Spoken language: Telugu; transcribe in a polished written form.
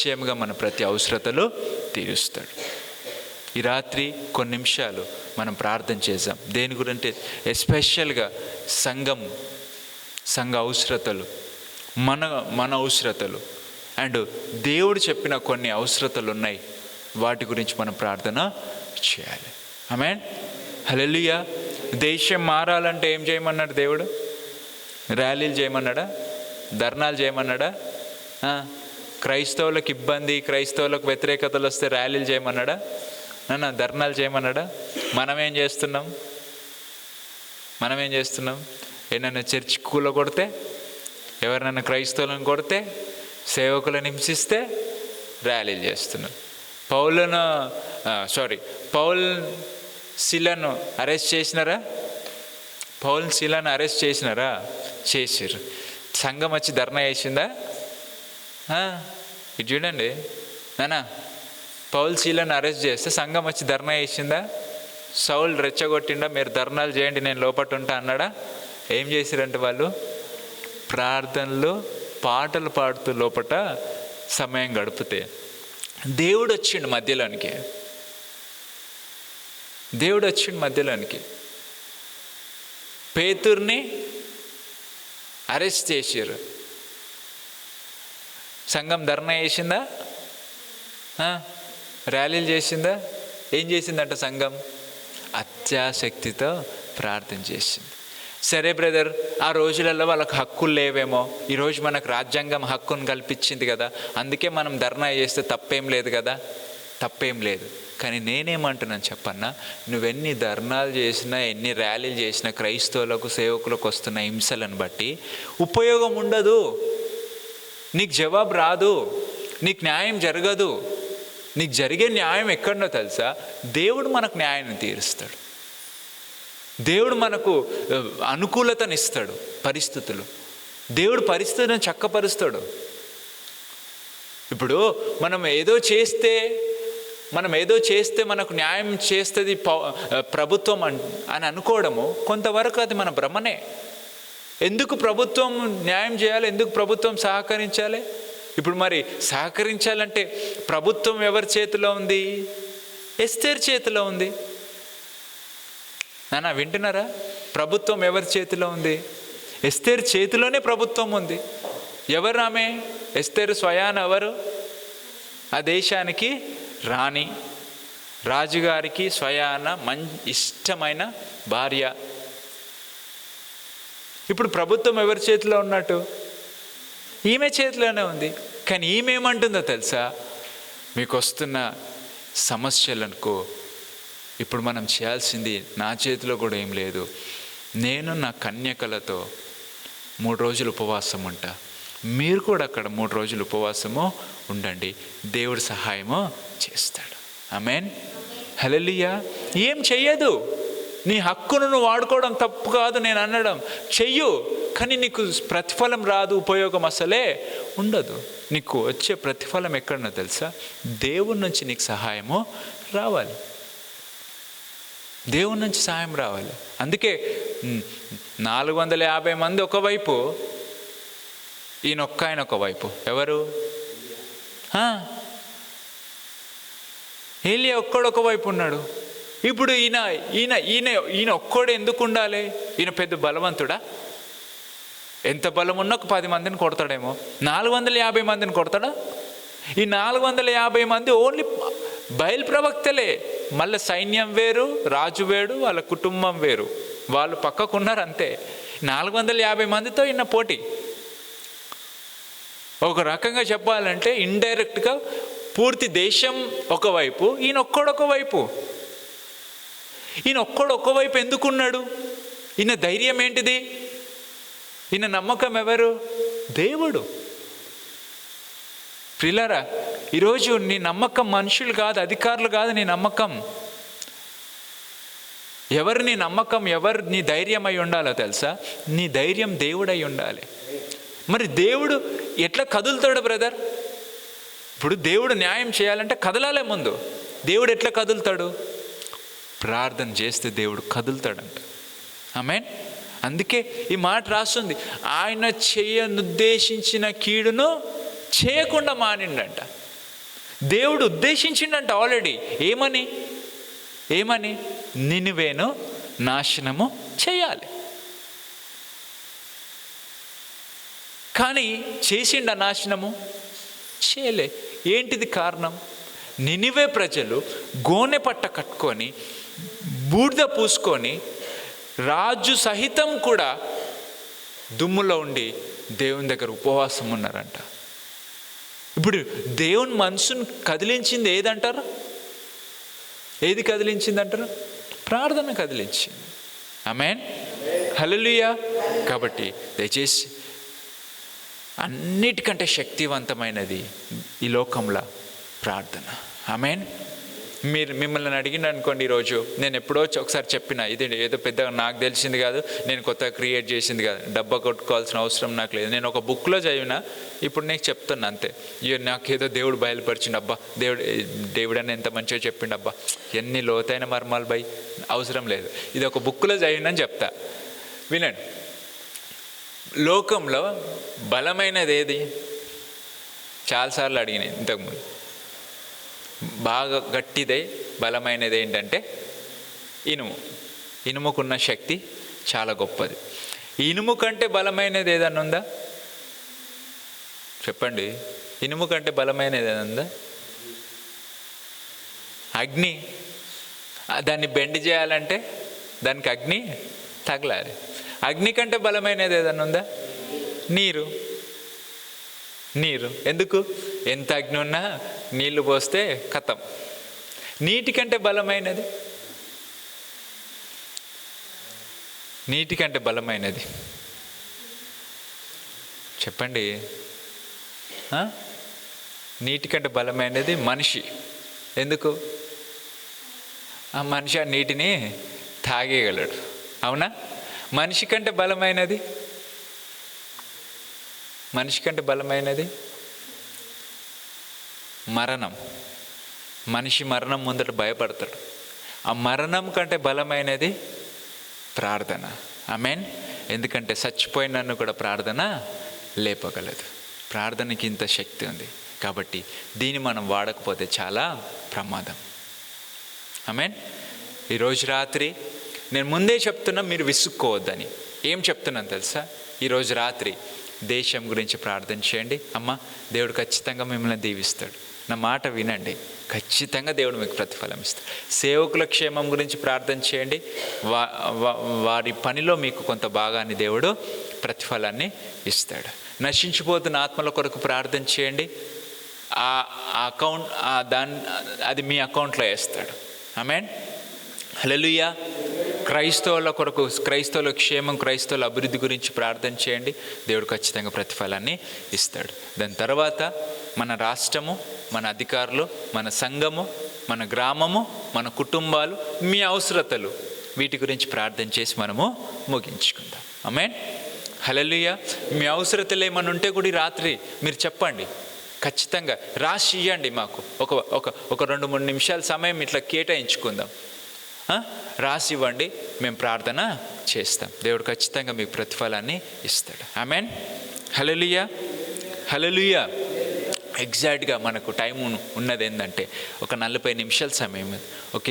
నిశ్చయముగా మన ప్రతి అవసరతలు తీరుస్తాడు. ఈ రాత్రి కొన్ని నిమిషాలు మనం ప్రార్థన చేద్దాం. దేని గురించి? ఎస్పెషల్గా సంఘ అవసరతలు, మన అవసరతలు అండ్ దేవుడు చెప్పిన కొన్ని అవసరతలు ఉన్నాయి, వాటి గురించి మనం ప్రార్థన చేయాలి. ఆమేన్. హల్లెలూయా. దేశం మారాలంటే ఏం చేయమన్నాడు దేవుడు? ర్యాలీలు చేయమన్నాడా? ధర్నాలు చేయమన్నాడా? క్రైస్తవులకు ఇబ్బంది, క్రైస్తవులకు వ్యతిరేకతలు వస్తే ర్యాలీలు చేయమన్నాడా? ధర్నాలు చేయమన్నాడా? మనం ఏం చేస్తున్నాం? ఏమైనా చర్చి కూలగొడితే, ఎవరినైనా క్రైస్తవులను కొడితే, సేవకులను హింసిస్తే ర్యాలీలు చేస్తున్నాం. పౌల్ శీలను అరెస్ట్ చేసినారా? చేసిర్రు. సంఘం వచ్చి ధర్నా చేసిందా? ఇది చూడండి పౌల్ శీలను అరెస్ట్ చేస్తే సంఘం వచ్చి ధర్నా చేసిందా? సౌల్ రెచ్చగొట్టిండా, మీరు ధర్నాలు చేయండి నేను లోపట ఉంటా అన్నాడా? ఏం చేసిరంటే వాళ్ళు ప్రార్థనలు, పాటలు పాడుతూ లోపట సమయం గడిపితే దేవుడు వచ్చిండు మధ్యలోనికి. పేతుర్ని అరెస్ట్ చేసిర్రు. సంఘం ధర్నా చేసిందా? ర్యాలీలు చేసిందా? ఏం చేసిందంట? సంఘం అత్యాశక్తితో ప్రార్థన చేసింది. సరే బ్రదర్, ఆ రోజులలో వాళ్ళకి హక్కులు లేవేమో, ఈరోజు మనకు రాజ్యాంగం హక్కును కల్పించింది కదా, అందుకే మనం ధర్నా చేస్తే తప్పేం లేదు కదా. తప్పేం లేదు. కానీ నేనేమంటున్నాను చెప్పన్నా, నువ్వెన్ని ధర్నాలు చేసినా, ఎన్ని ర్యాలీలు చేసినా క్రైస్తవులకు, సేవకులకు వస్తున్న హింసలను బట్టి ఉపయోగం ఉండదు. నీకు జవాబు రాదు, నీకు న్యాయం జరగదు. నీకు జరిగే న్యాయం ఎక్కడనో తెలుసా? దేవుడు మనకు న్యాయాన్ని తీరుస్తాడు. దేవుడు మనకు అనుకూలతనిస్తాడు. దేవుడు పరిస్థితులను చక్కపరుస్తాడు. ఇప్పుడు మనం ఏదో చేస్తే మనకు న్యాయం చేస్తుంది ప్రభుత్వం అని అనుకోవడము కొంతవరకు అది మన భ్రమనే. ఎందుకు ప్రభుత్వం న్యాయం చేయాలి? ఎందుకు ప్రభుత్వం సహకరించాలి? ఇప్పుడు మరి సహకరించాలంటే ప్రభుత్వం ఎవరి చేతిలో ఉంది? ఎస్తేర్ చేతిలో ఉంది. వింటున్నారా? ప్రభుత్వం ఎవరి చేతిలో ఉంది? ఎస్తేర్ చేతిలోనే ప్రభుత్వం ఉంది. ఎవరు ఆమె? ఎస్తేరు స్వయాన ఎవరు? ఆ దేశానికి రాణి, రాజుగారికి స్వయాన ఇష్టమైన భార్య. ఇప్పుడు ప్రభుత్వం ఎవరి చేతిలో ఉన్నట్టు? ఈమె చేతిలోనే ఉంది. కానీ ఈమె ఏమంటుందో తెలుసా? మీకు వస్తున్న సమస్యలనుకో, ఇప్పుడు మనం చేయాల్సింది, నా చేతిలో కూడా ఏం లేదు, నేను నా కన్యకలతో 3 రోజులు ఉపవాసం ఉంటా, మీరు కూడా అక్కడ 3 రోజులు ఉపవాసము ఉండండి, దేవుడు సహాయము చేస్తాడు. ఆమేన్. హల్లెలూయా. ఏం చెయ్యదు. నీ హక్కును నువ్వు వాడుకోవడం తప్పు కాదు నేను అనడం, చెయ్యు. కానీ నీకు ప్రతిఫలం రాదు, ఉపయోగం అసలే ఉండదు. నీకు వచ్చే ప్రతిఫలం ఎక్కడనో తెలుసా? దేవుడి నుంచి నీకు సహాయము రావాలి. దేవుడి నుంచి సహాయం రావాలి. అందుకే 450 మంది ఒకవైపు, ఆయన ఒకవైపు. ఎవరు? ఏలియా ఒక్కడొకవైపు ఉన్నాడు. ఇప్పుడు ఈయన ఒక్కడే ఎందుకు ఉండాలి? ఈయన పెద్ద బలవంతుడా? ఎంత బలం ఉన్నా 10 మందిని కొడతాడేమో. 450 మందిని కొడతాడా? ఈ 450 మంది ఓన్లీ బయలు ప్రవక్తలే. మళ్ళీ సైన్యం వేరు, రాజు వేరు, వాళ్ళ కుటుంబం వేరు, వాళ్ళు పక్కకున్నారు అంతే. 450 మందితో ఈయన పోటీ. ఒక రకంగా చెప్పాలంటే ఇండైరెక్ట్గా పూర్తి దేశం ఒకవైపు, ఈయన ఒక్కడొకవైపు. ఈయన ఒక్కడొకవైపు ఎందుకున్నాడు? ఈయన ధైర్యం ఏంటిది? ఈయన నమ్మకం ఎవరు? దేవుడు. ప్రియులారా, ఈరోజు నీ నమ్మకం మనుషులు కాదు, అధికారులు కాదు. నీ నమ్మకం ఎవరు? నీ నమ్మకం ఎవరు? నీ ధైర్యం అయి ఉండాలో తెలుసా? నీ ధైర్యం దేవుడై ఉండాలి. మరి దేవుడు ఎట్లా కదులుతాడు బ్రదర్? ఇప్పుడు దేవుడు న్యాయం చేయాలంటే కదలాలే ముందు. దేవుడు ఎట్లా కదులుతాడు? ప్రార్థన చేస్తే దేవుడు కదులుతాడంట. ఆమేన్. అందుకే ఈ మాట రాస్తుంది, ఆయన చేయనుద్దేశించిన కీడును చేయకుండా మానిండంట. దేవుడు ఉద్దేశించిండంట ఆల్రెడీ. ఏమని నినివేను నాశనము చేయాలి. కానీ చేసిండ నాశనము చేయలే. ఏంటిది కారణం? నినివే ప్రజలు గోనె పట్ట కట్టుకొని బూడిద పూసుకొని రాజు సహితం కూడా దుమ్ములో ఉండి దేవుని దగ్గర ఉపవాసం ఉన్నారంట. ఇప్పుడు దేవుని మనసును కదిలించింది ఏదంటారు? ఏది కదిలించింది అంటారు? ప్రార్థన కదిలించింది. ఆమేన్, హల్లెలూయా. కాబట్టి దయచేసి అన్నిటికంటే శక్తివంతమైనది ఈ లోకంలో ప్రార్థన. ఆమేన్. మిమ్మల్ని అడిగిన అనుకోండి, ఈరోజు నేను ఎప్పుడో ఒకసారి చెప్పిన, ఇది ఏదో పెద్దగా నాకు తెలిసింది కాదు, నేను కొత్తగా క్రియేట్ చేసింది కాదు, డబ్బా కొట్టుకోవాల్సిన అవసరం నాకు లేదు. నేను ఒక బుక్లో చదివిన, ఇప్పుడు నీకు చెప్తున్నా అంతే. నాకేదో దేవుడు బయలుపరిచిండు, అబ్బా దేవుడు అని ఎంత మంచిగా చెప్పిండు, అబ్బా ఎన్ని లోతైన మర్మాలు బై, అవసరం లేదు. ఇది ఒక బుక్లో చదివినని చెప్తా, వినండి. లోకంలో బలమైనది ఏది? చాలాసార్లు అడిగినాయి ఇంతకుముందు. బాగా గట్టిదై బలమైనది ఏంటంటే ఇనుము. ఇనుముకున్న శక్తి చాలా గొప్పది. ఇనుము కంటే బలమైనది ఏదన్నా ఉందా? చెప్పండి. ఇనుము కంటే బలమైనది ఏదన్నా ఉందా? అగ్ని. దాన్ని బెండ్ చేయాలంటే దానికి అగ్ని తగలాలి. అగ్ని కంటే బలమైనది ఏదన్నా ఉందా? నీరు. ఎందుకు? ఎంత అగ్ని ఉన్నా నీళ్లు పోస్తే ఖతం. నీటికంటే బలమైనది చెప్పండి. నీటికంటే బలమైనది మనిషి. ఎందుకు? ఆ మనిషి ఆ నీటిని తాగేయగలడు. అవునా? మనిషి కంటే బలమైనది మరణం. మనిషి మరణం ముందట భయపడతాడు. ఆ మరణం కంటే బలమైనది ప్రార్థన. ఆమేన్. ఎందుకంటే చచ్చిపోయిన నన్ను కూడా ప్రార్థన లేపగలదు. ప్రార్థనకి ఇంత శక్తి ఉంది. కాబట్టి దీన్ని మనం వాడకపోతే చాలా ప్రమాదం. ఆమేన్. ఈరోజు రాత్రి నేను ముందే చెప్తున్నా, మీరు విసుక్కోవద్దని. ఏం చెప్తున్నాను తెలుసా? ఈరోజు రాత్రి దేశం గురించి ప్రార్థన చేయండి. అమ్మ, దేవుడు ఖచ్చితంగా మిమ్మల్ని దీవిస్తాడు. నా మాట వినండి, ఖచ్చితంగా దేవుడు మీకు ప్రతిఫలం ఇస్తాడు. సేవకుల క్షేమం గురించి ప్రార్థన చేయండి. వారి పనిలో మీకు కొంత భాగాన్ని దేవుడు ప్రతిఫలాన్ని ఇస్తాడు. నశించిపోతున్న ఆత్మల కొరకు ప్రార్థన చేయండి. అది మీ అకౌంట్లో వేస్తాడు. ఆమేన్, హల్లెలూయా. క్రైస్తవుల కొరకు, క్రైస్తవుల క్షేమం, క్రైస్తవుల అభివృద్ధి గురించి ప్రార్థన చేయండి. దేవుడు ఖచ్చితంగా ప్రతిఫలాన్ని ఇస్తాడు. దాని తర్వాత మన రాష్ట్రము, మన అధికారులు, మన సంఘము, మన గ్రామము, మన కుటుంబాలు, మీ అవసరతలు, వీటి గురించి ప్రార్థన చేసి మనము ముగించుకుందాం. ఆమేన్, హల్లెలూయా. మీ అవసరతలు ఏమన్నా ఉంటే కూడా రాత్రి మీరు చెప్పండి. ఖచ్చితంగా రాసి ఇవ్వండి. మాకు ఒక 2-3 నిమిషాల సమయం ఇట్లా కేటాయించుకుందాం. రాసి ఇవ్వండి, మేము ప్రార్థన చేస్తాం. దేవుడు ఖచ్చితంగా మీకు ప్రతిఫలాన్ని ఇస్తాడు. ఆమేన్, హల్లెలూయా. ఎగ్జాక్ట్గా మనకు టైం ఉన్నది ఏంటంటే ఒక 40 నిమిషాల సమయం, ఒక